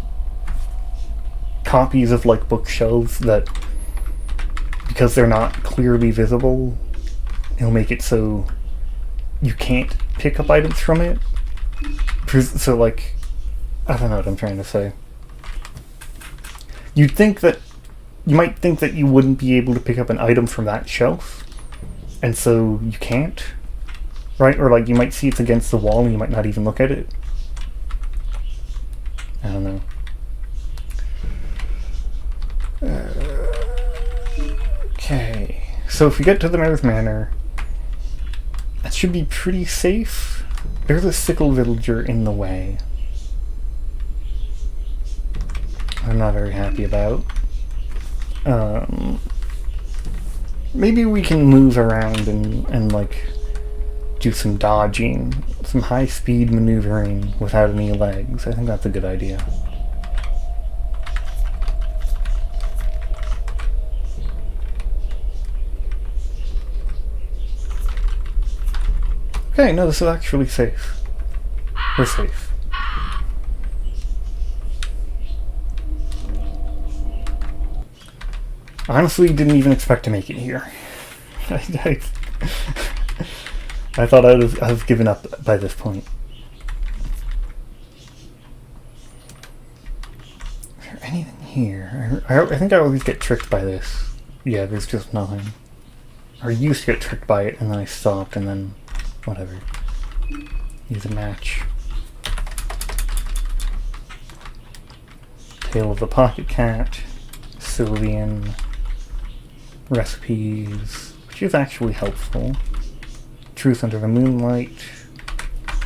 Speaker 1: copies of like bookshelves that, because they're not clearly visible, it'll make it so you can't pick up items from it. So like, I don't know what I'm trying to say. You might think that you wouldn't be able to pick up an item from that shelf, and so you can't. Right? Or like you might see it's against the wall and you might not even look at it. I don't know. Okay. So if we get to the North Manor, that should be pretty safe. There's a sickle villager in the way. I'm not very happy about. Maybe we can move around and like do some dodging, some high-speed maneuvering without any legs. I think that's a good idea. Okay, no, this is actually safe. We're safe. I honestly didn't even expect to make it here. I thought I was given up by this point. Is there anything here? I think I always get tricked by this. Yeah, there's just nothing. Or I used to get tricked by it, and then I stopped, and then whatever. Use a match. Tale of the Pocket Cat. Sylvian. Recipes. Which is actually helpful. Truth Under the Moonlight,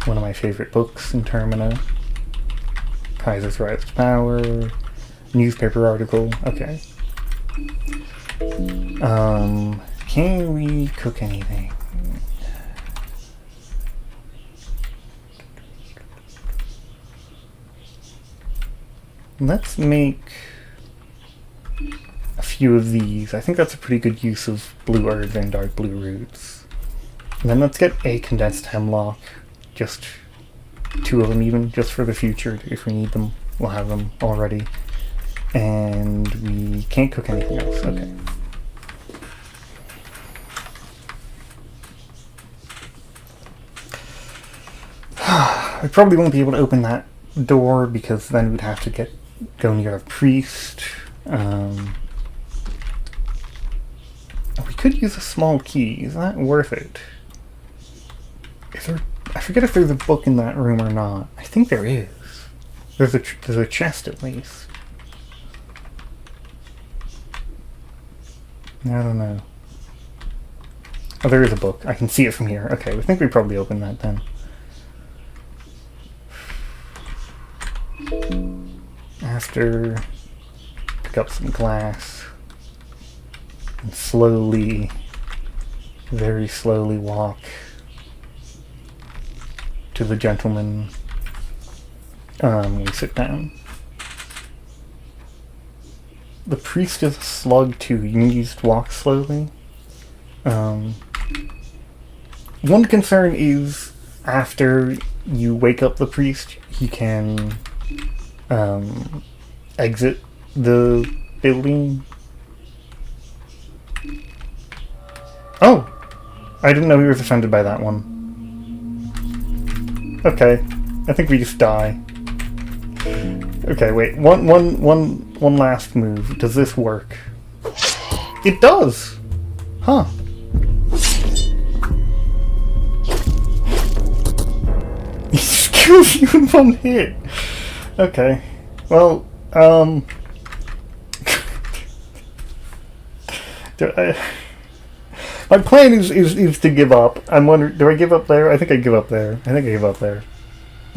Speaker 1: one of my favorite books in Termina. Kaiser's Rise to Power, newspaper article, okay. Can we cook anything? Let's make a few of these. I think that's a pretty good use of blue herbs and dark blue roots. And then let's get a condensed hemlock, just 2 of them even, just for the future. If we need them, we'll have them already. And we can't cook anything else, okay. I probably won't be able to open that door because then we'd have to go near a priest. We could use a small key. Is that worth it? I forget if there's a book in that room or not. I think there is. There's a chest at least. I don't know. Oh, there is a book. I can see it from here. Okay, I think we probably opened that then. After, pick up some glass and slowly, very slowly walk to the gentleman. We sit down. The priest is a slug too. You need to walk slowly. One concern is after you wake up the priest, he can exit the building. Oh! I didn't know he was offended by that one. Okay. I think we just die. Okay, wait. One last move. Does this work? It does! Huh. He just kills you in one hit. Okay. Well, my plan is to give up. I'm wondering, do I give up there? I think I give up there. I think I give up there.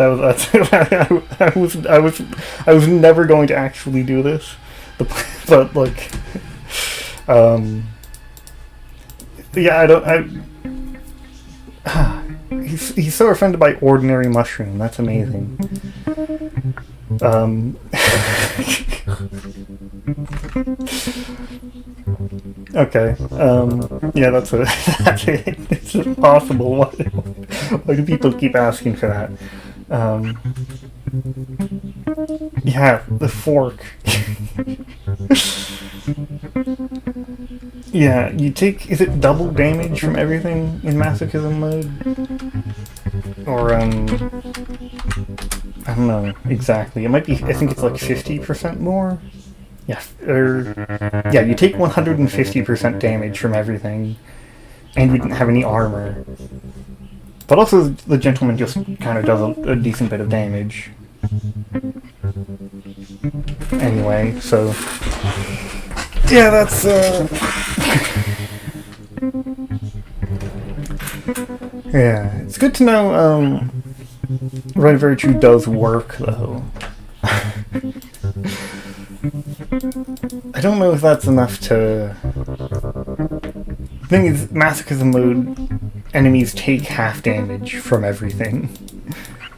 Speaker 1: I was never going to actually do this, but like, yeah, he's so offended by ordinary mushroom. That's amazing. Okay. Yeah, that's it. It's impossible. Why do people keep asking for that? Yeah, the fork. Yeah, you take... Is it double damage from everything in masochism mode? Or, I don't know exactly. It might be... I think it's like 50% more? Yeah, yeah, you take 150% damage from everything, and we didn't have any armor. But also, the gentleman just kind of does a decent bit of damage. Anyway, so... Yeah, that's, yeah, it's good to know, Red Virtue does work, though. I don't know if that's enough to... The thing is, masochism mode, enemies take half damage from everything.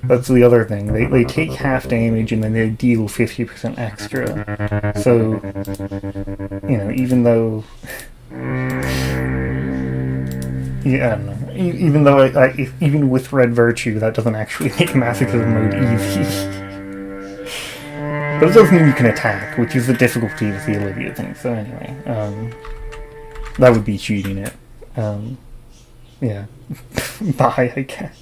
Speaker 1: That's the other thing. They take half damage and then they deal 50% extra. So, you know, even though... Yeah, I don't know. Even though even with Red Virtue, that doesn't actually make masochism mode easy. But it does mean you can attack, which is the difficulty with the Olivia thing. So anyway, that would be cheating it. Yeah. Bye, I guess.